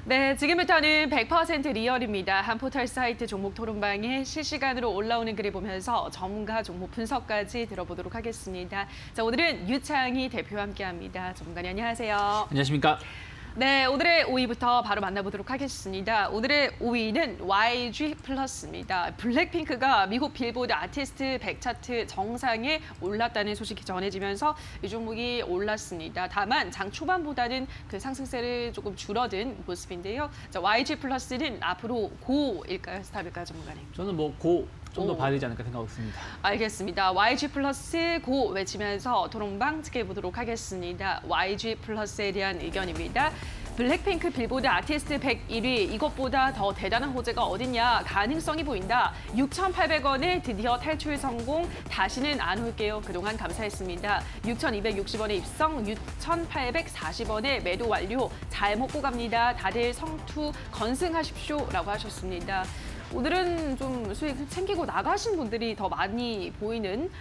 네, 지금부터는 100% 리얼입니다. 한 포털 사이트 종목 토론방에 실시간으로 올라오는 글을 보면서 전문가 종목 분석까지 들어보도록 하겠습니다. 자, 오늘은 유창희 대표와 함께합니다. 전문가님 안녕하세요. 안녕하십니까? 네, 오늘의 5위부터 바로 만나보도록 하겠습니다. 오늘의 5위는 YG 플러스입니다. 블랙핑크가 미국 빌보드 아티스트 100 차트 정상에 올랐다는 소식이 전해지면서 이 종목이 올랐습니다. 다만 장 초반보다는 그 상승세를 조금 줄어든 모습인데요. 자, YG 플러스는 앞으로 고일까요? 스탑일까요, 전문가님? 저는 뭐 좀 더 봐야 되지 않을까 생각하고 있습니다. 알겠습니다. YG 플러스 고 외치면서 토론방 지켜보도록 하겠습니다. YG 플러스에 대한 의견입니다. 블랙핑크 빌보드 아티스트 101위 이것보다 더 대단한 호재가 어딨냐 가능성이 보인다. 6,800원에 드디어 탈출 성공. 다시는 안 올게요. 그동안 감사했습니다. 6,260원에 입성 6,840원에 매도 완료. 잘 먹고 갑니다. 다들 성투 건승하십시오라고 하셨습니다. 오늘은 좀 수익 챙기고 나가신 분들이 더 많이 보이는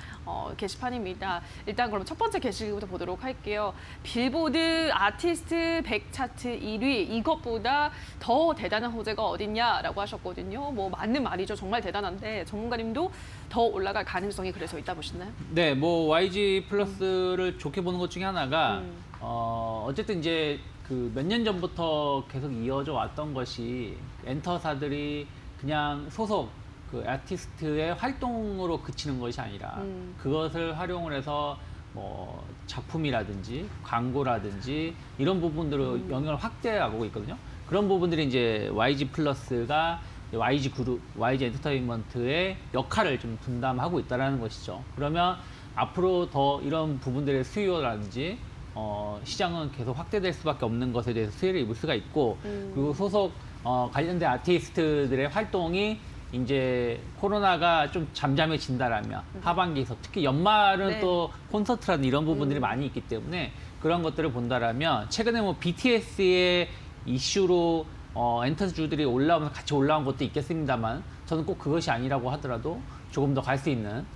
게시판입니다. 일단 그럼 첫 번째 게시부터 보도록 할게요. 빌보드 아티스트 100 차트 1위 이것보다 더 대단한 호재가 어딨냐라고 하셨거든요. 뭐 맞는 말이죠. 정말 대단한데 전문가님도 더 올라갈 가능성이 그래서 있다 보시나요? 네, 뭐 YG 플러스를 좋게 보는 것 중에 하나가 어쨌든 이제 그 몇 년 전부터 계속 이어져 왔던 것이 엔터사들이 그냥 소속 그 아티스트의 활동으로 그치는 것이 아니라 그것을 활용을 해서 뭐 작품이라든지 광고라든지 이런 부분들로 영역을 확대하고 있거든요. 그런 부분들이 이제 YG 플러스가 YG 그룹, YG 엔터테인먼트의 역할을 좀 분담하고 있다는 것이죠. 그러면 앞으로 더 이런 부분들의 수요라든지 시장은 계속 확대될 수밖에 없는 것에 대해서 수혜를 입을 수가 있고 그리고 소속 관련된 아티스트들의 활동이 이제 코로나가 좀 잠잠해진다라면 하반기에서 특히 연말은 네. 또 콘서트라든 이런 부분들이 많이 있기 때문에 그런 것들을 본다라면 최근에 뭐 BTS의 이슈로 엔터주들이 올라오면서 같이 올라온 것도 있겠습니다만 저는 꼭 그것이 아니라고 하더라도 조금 더 갈 수 있는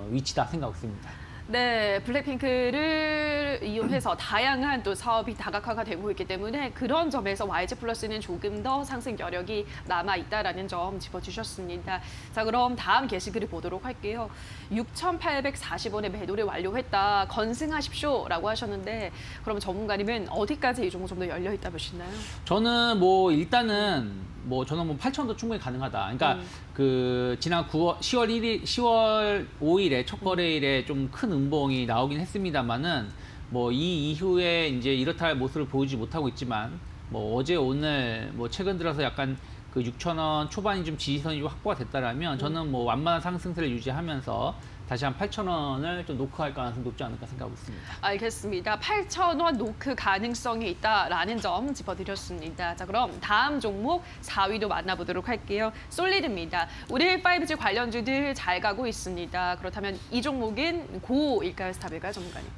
위치다 생각하고 있습니다. 네, 블랙핑크를 이용해서 다양한 또 사업이 다각화가 되고 있기 때문에 그런 점에서 YG 플러스는 조금 더 상승 여력이 남아 있다라는 점 짚어주셨습니다. 자, 그럼 다음 게시글을 보도록 할게요. 6,840원에 매도를 완료했다. 건승하십시오라고 하셨는데 그럼 전문가님은 어디까지 이 종목 좀 더 열려 있다 보시나요? 저는 뭐 일단은 뭐 저는 뭐 8천도 충분히 가능하다. 그러니까 그 지난 10월 5일에 첫 거래일에 좀 큰 음봉이 나오긴 했습니다만은 뭐 이 이후에 이제 이렇다 할 모습을 보이지 못하고 있지만 뭐 어제 오늘 뭐 최근 들어서 약간 그 6,000원 초반이 좀 지지선이 좀 확보가 됐다라면 저는 뭐 완만한 상승세를 유지하면서 다시 한 8,000원을 좀 노크할 가능성이 높지 않을까 생각하고 있습니다. 알겠습니다. 8,000원 노크 가능성이 있다라는 점 짚어드렸습니다. 자, 그럼 다음 종목 4위도 만나보도록 할게요. 솔리드입니다. 우리 5G 관련주들 잘 가고 있습니다. 그렇다면 이 종목은 고일까요, 스탑일까요, 전문가님?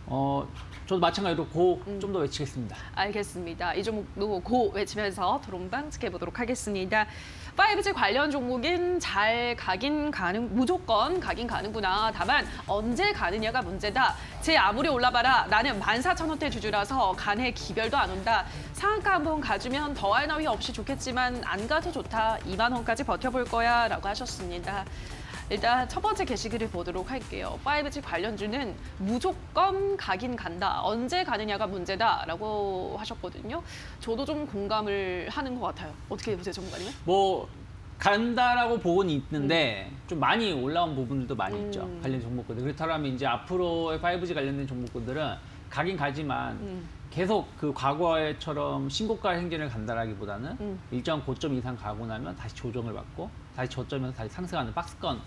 저도 마찬가지로 고 좀 더 외치겠습니다. 알겠습니다. 이 종목도 고 외치면서 토론방 지켜보도록 하겠습니다. 5G 관련 종목은 잘 가긴 무조건 가긴 가는구나. 다만 언제 가느냐가 문제다. 제 아무리 올라봐라. 나는 14,000원대 주주라서 간에 기별도 안 온다. 상한가 한번 가주면 더할 나위 없이 좋겠지만 안 가도 좋다. 2만 원까지 버텨볼 거야 라고 하셨습니다. 일단 첫 번째 게시글을 보도록 할게요. 5G 관련주는 무조건 가긴 간다. 언제 가느냐가 문제다라고 하셨거든요. 저도 좀 공감을 하는 것 같아요. 어떻게 보세요, 전문가님? 뭐 간다라고 보고는 있는데 좀 많이 올라온 부분들도 많이 있죠. 관련 종목군들. 그렇다면 이제 앞으로의 5G 관련된 종목군들은 가긴 가지만 계속 그 과거에처럼 신고가 행진을 간다라기보다는 일정 고점 이상 가고 나면 다시 조정을 받고 다시 저점에서 다시 상승하는 박스권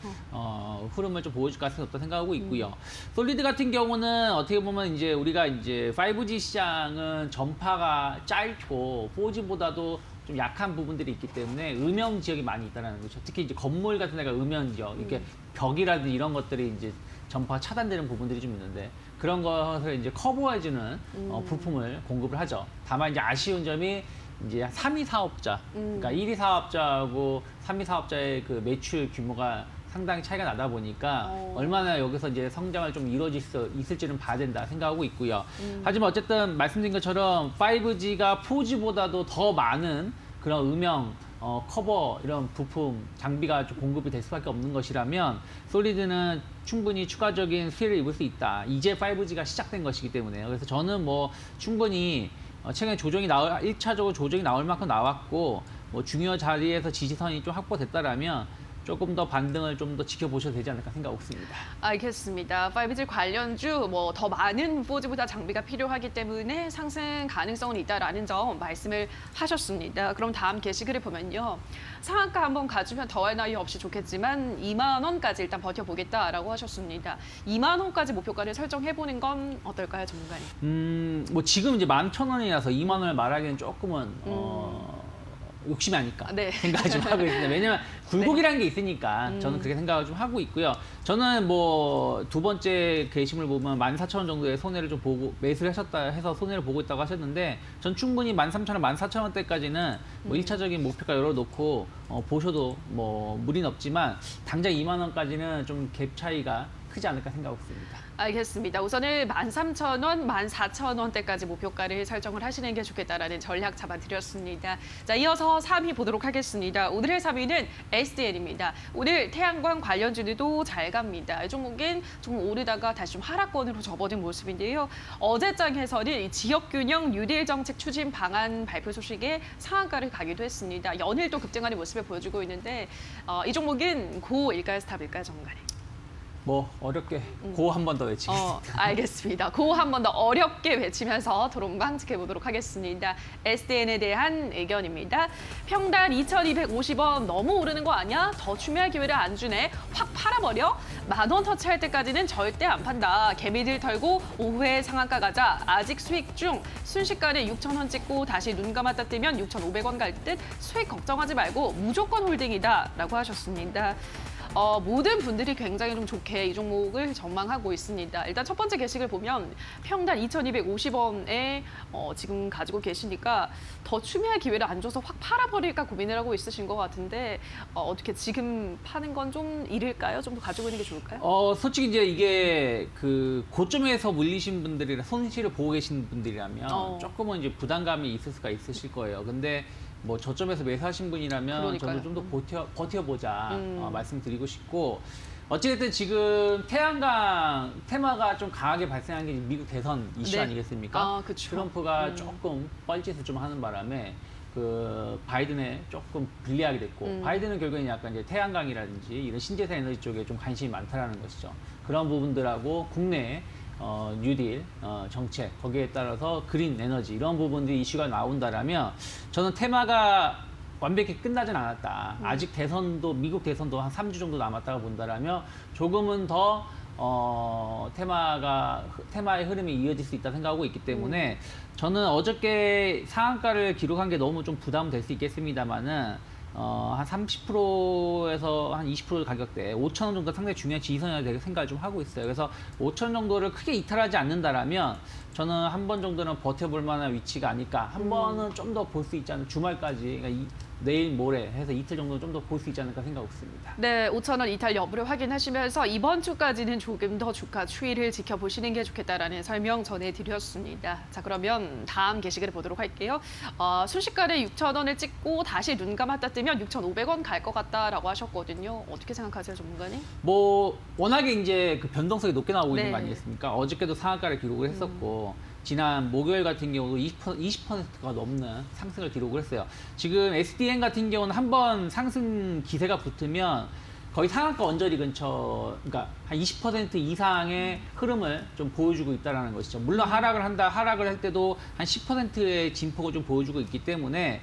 흐름을 좀 보여줄 가능성이 없다 생각하고 있고요. 솔리드 같은 경우는 어떻게 보면 이제 우리가 이제 5G 시장은 전파가 짧고 4G보다도 좀 약한 부분들이 있기 때문에 음영 지역이 많이 있다는 거죠. 특히 이제 건물 같은 데가 음영 지역, 이렇게 벽이라든지 이런 것들이 이제 전파가 차단되는 부분들이 좀 있는데 그런 것을 이제 커버해주는 부품을 공급을 하죠. 다만 이제 아쉬운 점이 이제 3위 사업자, 그러니까 1위 사업자하고 3위 사업자의 그 매출 규모가 상당히 차이가 나다 보니까 얼마나 여기서 이제 성장을 좀 이루어질 수 있을지는 봐야 된다 생각하고 있고요. 하지만 어쨌든 말씀드린 것처럼 5G가 4G보다도 더 많은 그런 음영 커버 이런 부품 장비가 좀 공급이 될 수밖에 없는 것이라면 솔리드는 충분히 추가적인 수혜를 입을 수 있다. 이제 5G가 시작된 것이기 때문에요. 그래서 저는 뭐 충분히 최근에 1차적으로 조정이 나올 만큼 나왔고 뭐 중요 자리에서 지지선이 좀 확보됐다라면 조금 더 반등을 좀 더 지켜보셔도 되지 않을까 생각하고 있습니다. 알겠습니다. 5G 관련주 뭐 더 많은 4G보다 장비가 필요하기 때문에 상승 가능성은 있다라는 점 말씀을 하셨습니다. 그럼 다음 게시글을 보면요. 상한가 한번 가주면 더할 나위 없이 좋겠지만 2만 원까지 일단 버텨보겠다라고 하셨습니다. 2만 원까지 목표가를 설정해보는 건 어떨까요, 전문가님? 뭐 지금 이제 11,000원이라서 2만 원을 말하기는 조금은 욕심이 아닐까 네. 생각을 좀 하고 있습니다. 왜냐면 굴곡이라는 게 있으니까 저는 그렇게 생각을 좀 하고 있고요. 저는 뭐 두 번째 게시물 보면 14,000원 정도의 손해를 좀 보고 매수를 하셨다 해서 손해를 보고 있다고 하셨는데 전 충분히 13,000원, 14,000원대까지는 뭐 1차적인 목표가 열어놓고 보셔도 뭐 무리는 없지만 당장 2만 원까지는 좀 갭 차이가 크지 않을까 생각하고 있습니다. 알겠습니다. 우선은 13,000원, 14,000원대까지 목표가를 설정을 하시는 게 좋겠다라는 전략 잡아드렸습니다. 자, 이어서 3위 보도록 하겠습니다. 오늘의 3위는 SDN입니다. 오늘 태양광 관련주들도 잘 갑니다. 이 종목은 좀 오르다가 다시 좀 하락권으로 접어든 모습인데요. 어제장에서는 이 지역균형 뉴딜 정책 추진 방안 발표 소식에 상한가를 가기도 했습니다. 연일도 급등하는 모습을 보여주고 있는데 이 종목은 고일까요, 스탑일까요, 전문가님? 뭐 어렵게 고 한 번 더 외치겠습니다. 알겠습니다. 고 한 번 더 어렵게 외치면서 도롱방 지켜보도록 하겠습니다. SDN에 대한 의견입니다. 평단 2,250원 너무 오르는 거 아니야? 더 추매할 기회를 안 주네. 확 팔아버려? 10,000원 터치할 때까지는 절대 안 판다. 개미들 털고 오후에 상한가 가자. 아직 수익 중. 순식간에 6,000원 찍고 다시 눈 감았다 뜨면 6,500원 갈 듯. 수익 걱정하지 말고 무조건 홀딩이다. 라고 하셨습니다. 모든 분들이 굉장히 좀 좋게 이 종목을 전망하고 있습니다. 일단 첫 번째 게시글 보면 평단 2,250원에 지금 가지고 계시니까 더 추매할 기회를 안 줘서 확 팔아버릴까 고민을 하고 있으신 것 같은데 어떻게 지금 파는 건 좀 이를까요? 좀 더 가지고 있는 게 좋을까요? 솔직히 이제 이게 그 고점에서 물리신 분들이라 손실을 보고 계신 분들이라면 조금은 이제 부담감이 있을 수가 있으실 거예요. 근데 뭐 저점에서 매수하신 분이라면 저도 좀 더 버텨보자 말씀드리고 싶고 어찌됐든 지금 태양광 테마가 좀 강하게 발생한 게 미국 대선 이슈 네. 아니겠습니까? 그쵸. 트럼프가 조금 뻘짓을 좀 하는 바람에 그 바이든에 조금 불리하게 됐고 바이든은 결국엔 약간 이제 태양광이라든지 이런 신재생 에너지 쪽에 좀 관심이 많다라는 것이죠. 그런 부분들하고 국내 뉴딜 정책 거기에 따라서 그린 에너지 이런 부분들이 이슈가 나온다라면 저는 테마가 완벽히 끝나진 않았다. 아직 대선도 미국 대선도 한 3주 정도 남았다고 본다라면 조금은 더 테마의 흐름이 이어질 수 있다 생각하고 있기 때문에 저는 어저께 상한가를 기록한 게 너무 좀 부담될 수 있겠습니다만은 한 30%에서 한 20% 가격대 5,000원 정도 상당히 중요한 지지선이라 되게 생각을 좀 하고 있어요. 그래서 5,000원 정도를 크게 이탈하지 않는다라면 저는 한 번 정도는 버텨볼 만한 위치가 아닐까. 한 번은 좀 더 볼 수 있지 않을까. 주말까지 그러니까 내일 모레 해서 이틀 정도 좀 더 볼 수 있지 않을까 생각하고 있습니다. 네, 5,000원 이탈 여부를 확인하시면서 이번 주까지는 조금 더 주가 추이를 지켜보시는 게 좋겠다라는 설명 전해드렸습니다. 자, 그러면 다음 게시글을 보도록 할게요. 순식간에 6,000원을 찍고 다시 눈 감았다 뜨면 6,500원 갈 것 같다라고 하셨거든요. 어떻게 생각하세요, 전문가님? 뭐 워낙에 이제 그 변동성이 높게 나오고 있는 네. 거 아니겠습니까? 어저께도 상한가를 기록을 했었고 지난 목요일 같은 경우도 20%가 넘는 상승을 기록을 했어요. 지금 SDN 같은 경우는 한번 상승 기세가 붙으면 거의 상한가 언저리 근처, 그러니까 한 20% 이상의 흐름을 좀 보여주고 있다는 것이죠. 물론 하락을 할 때도 한 10%의 진폭을 좀 보여주고 있기 때문에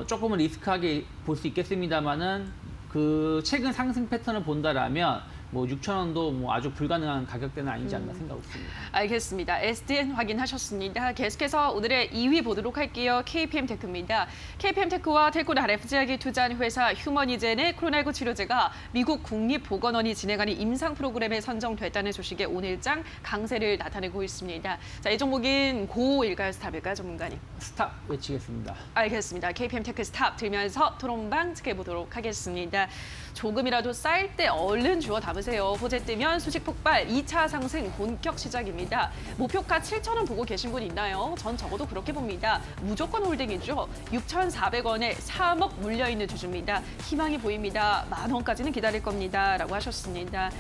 조금은 리스크하게 볼 수 있겠습니다만은 그 최근 상승 패턴을 본다라면 뭐 6,000원도 뭐 아주 불가능한 가격대는 아니지 않나 생각합니다. 알겠습니다. SDN 확인하셨습니다. 계속해서 오늘의 2위 보도록 할게요. KPM테크입니다. KPM테크와 텔코드 RF제약이 투자한 회사 휴머니젠의 코로나19 치료제가 미국 국립보건원이 진행하는 임상 프로그램에 선정됐다는 소식에 오늘장 강세를 나타내고 있습니다. 자, 이 종목인 고일까요, 스탑일까요, 전문가님? 스탑 외치겠습니다. 알겠습니다. KPM테크 스탑 들면서 토론방 지켜보도록 하겠습니다. 조금이라도 쌓일 때 얼른 주워 담으세요. 호재 뜨면 수직 폭발, 2차 상승 본격 시작입니다. 목표가 7,000원 보고 계신 분 있나요? 전 적어도 그렇게 봅니다. 무조건 홀딩이죠. 6,400원에 3억 물려있는 주주입니다. 희망이 보입니다. 10,000원까지는 기다릴 겁니다. 라고 하셨습니다.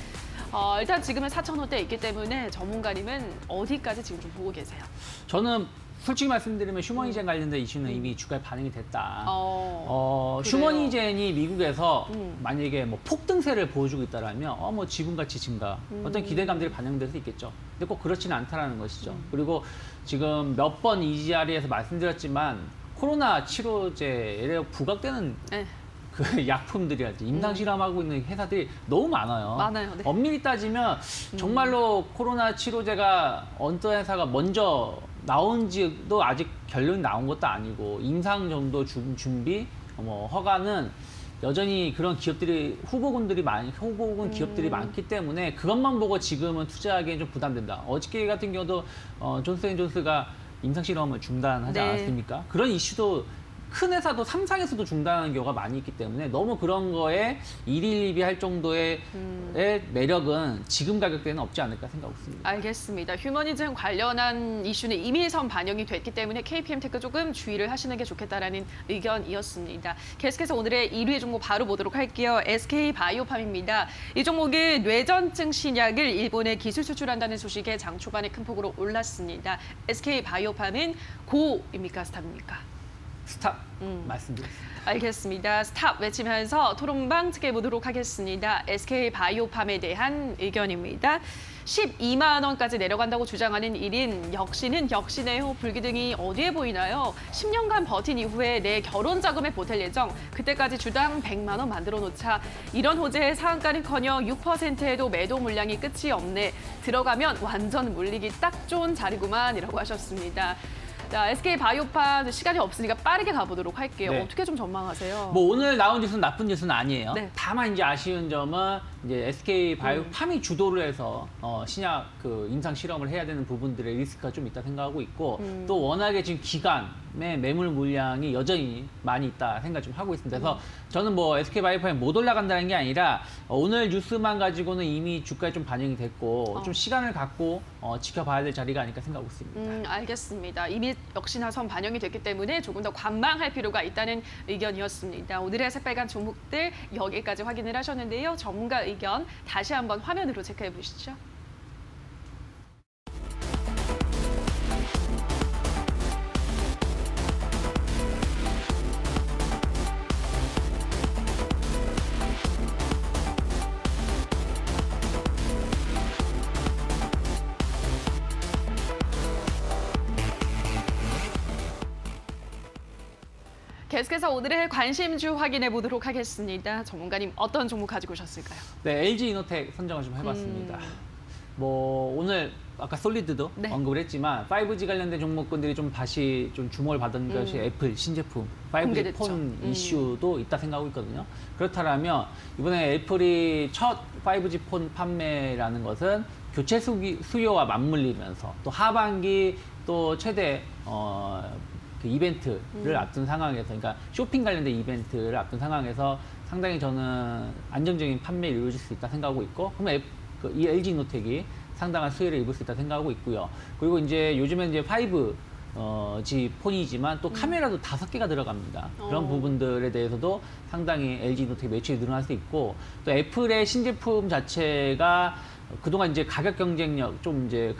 일단 지금은 4,000원대에 있기 때문에 전문가님은 어디까지 지금 좀 보고 계세요? 저는 솔직히 말씀드리면 휴머니젠 관련된 이슈는 이미 주가에 반영이 됐다. 그래요? 휴머니젠이 미국에서 만약에 뭐 폭등세를 보여주고 있다라면 뭐 지분가치 증가, 어떤 기대감들이 반영될 수 있겠죠. 근데 꼭 그렇지는 않다라는 것이죠. 그리고 지금 몇 번 이 자리에서 말씀드렸지만 코로나 치료제에 부각되는 네. 그 약품들이랄지 임상 실험하고 있는 회사들이 너무 많아요. 많아요. 네. 엄밀히 따지면 정말로 코로나 치료제가 어떤 회사가 먼저 나온지도 아직 결론이 나온 것도 아니고 임상 정도 준비, 허가는 여전히 그런 기업들이 후보군 기업들이 많기 때문에 그것만 보고 지금은 투자하기엔 좀 부담된다. 어저께 같은 경우도 존스앤존스가 임상 실험을 중단하지 네. 않았습니까? 그런 이슈도 큰 회사도 3상에서도 중단하는 경우가 많이 있기 때문에 너무 그런 거에 일희일비할 정도의 매력은 지금 가격대는 없지 않을까 생각했습니다. 알겠습니다. 휴머니즘 관련한 이슈는 이미 선 반영이 됐기 때문에 KPM테크 조금 주의를 하시는 게 좋겠다라는 의견이었습니다. 계속해서 오늘의 1위 종목 바로 보도록 할게요. SK바이오팜입니다. 이 종목은 뇌전증 신약을 일본에 기술 수출한다는 소식에 장 초반에 큰 폭으로 올랐습니다. SK바이오팜은 고입니까, 스탑입니까? 스탑 말씀드렸습니다. 알겠습니다. 스탑 외치면서 토론방 지켜보도록 하겠습니다. SK바이오팜에 대한 의견입니다. 12만 원까지 내려간다고 주장하는 1인 역시는 역시네요. 불기둥이 어디에 보이나요? 10년간 버틴 이후에 내 결혼 자금에 보탤 예정. 그때까지 주당 100만 원 만들어 놓자. 이런 호재에 상한가는커녕 6%에도 매도 물량이 끝이 없네. 들어가면 완전 물리기 딱 좋은 자리구만이라고 하셨습니다. 자, SK바이오팜 시간이 없으니까 빠르게 가보도록 할게요. 네. 어떻게 좀 전망하세요? 뭐 오늘 나온 뉴스는 나쁜 뉴스는 아니에요. 네. 다만 이제 아쉬운 점은 이제 SK바이오팜이 주도를 해서 신약 그 임상 실험을 해야 되는 부분들의 리스크가 좀 있다 생각하고 있고 또 워낙에 지금 기간의 매물 물량이 여전히 많이 있다 생각 좀 하고 있습니다. 그래서 저는 뭐 SK바이오팜이 못 올라간다는 게 아니라 오늘 뉴스만 가지고는 이미 주가에 좀 반영이 됐고 좀 시간을 갖고 지켜봐야 될 자리가 아닐까 생각하고 있습니다. 알겠습니다. 이미 역시나 선 반영이 됐기 때문에 조금 더 관망할 필요가 있다는 의견이었습니다. 오늘의 새빨간 종목들 여기까지 확인을 하셨는데요. 전문가 의견 다시 한번 화면으로 체크해 보시죠. 계속해서 오늘의 관심주 확인해 보도록 하겠습니다. 전문가님 어떤 종목 가지고 오셨을까요? 네, LG이노텍 선정을 좀 해봤습니다. 뭐 오늘 아까 솔리드도 네. 언급을 했지만 5G 관련된 종목군들이 좀 다시 좀 주목을 받은 것이 애플 신제품 5G 공개됐죠. 폰 이슈도 있다 생각하고 있거든요. 그렇다면 이번에 애플이 첫 5G 폰 판매라는 것은 교체 수요와 맞물리면서 또 하반기 또 최대 그 이벤트를 앞둔 상황에서, 그러니까 쇼핑 관련된 이벤트를 앞둔 상황에서 상당히 저는 안정적인 판매를 이루어질 수 있다 생각하고 있고, 그러면 이 LG이노텍이 상당한 수혜를 입을 수 있다 생각하고 있고요. 그리고 이제 요즘에 이제 5G 폰이지만 또 카메라도 5개가 들어갑니다. 그런 부분들에 대해서도 상당히 LG이노텍 매출이 늘어날 수 있고, 또 애플의 신제품 자체가 그동안 이제 가격 경쟁력, 좀 이제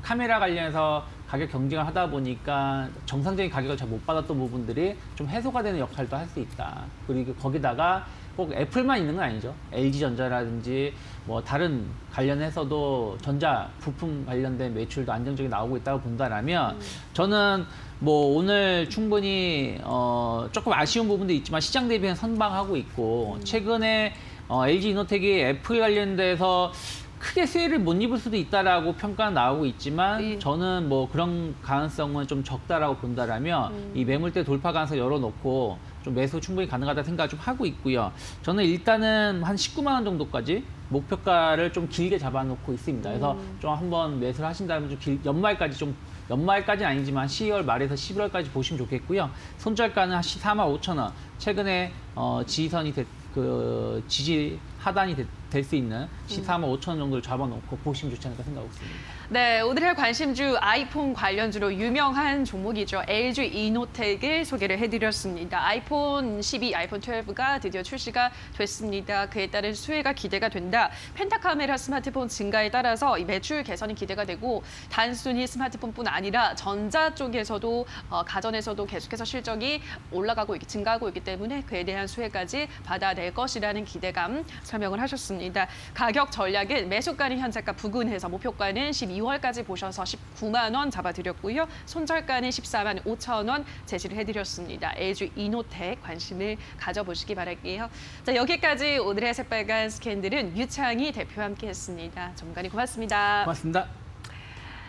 카메라 관련해서 가격 경쟁을 하다 보니까 정상적인 가격을 잘 못 받았던 부분들이 좀 해소가 되는 역할도 할 수 있다. 그리고 거기다가 꼭 애플만 있는 건 아니죠. LG전자라든지 뭐 다른 관련해서도 전자 부품 관련된 매출도 안정적이 나오고 있다고 본다라면 저는 뭐 오늘 충분히 조금 아쉬운 부분도 있지만 시장 대비는 선방하고 있고 최근에 LG 이노텍이 애플 관련돼서 크게 수혜를 못 입을 수도 있다라고 평가가 나오고 있지만 예. 저는 뭐 그런 가능성은 좀 적다라고 본다라면 이 매물대 돌파 가능성 열어놓고 좀 매수 충분히 가능하다 생각을 좀 하고 있고요. 저는 일단은 한 19만 원 정도까지 목표가를 좀 길게 잡아놓고 있습니다. 그래서 좀 한번 매수를 하신다면 좀 연말까지는 아니지만 12월 말에서 11월까지 보시면 좋겠고요. 손절가는 한 4만 5천 원. 최근에 지지선이 지지 하단이 될 수 있는 14만 5천 원 정도를 잡아놓고 보시면 좋지 않을까 생각하고 있습니다. 네, 오늘의 관심주 아이폰 관련주로 유명한 종목이죠. LG 이노텍을 소개를 해드렸습니다. 아이폰 12, 아이폰 12가 드디어 출시가 됐습니다. 그에 따른 수혜가 기대가 된다. 펜타카메라 스마트폰 증가에 따라서 이 매출 개선이 기대가 되고 단순히 스마트폰뿐 아니라 전자 쪽에서도 가전에서도 계속해서 실적이 증가하고 있기 때문에 그에 대한 수혜까지 받아낼 것이라는 기대감 설명을 하셨습니다. 가격 전략은 매수가는 현재가 부근해서 목표가는 12월까지 보셔서 19만 원 잡아드렸고요. 손절가는 14만 5천 원 제시를 해드렸습니다. LG 이노텍 관심을 가져보시기 바랄게요. 자, 여기까지 오늘의 새빨간 스캔들은 유창희 대표와 함께했습니다. 전문가님 고맙습니다. 고맙습니다.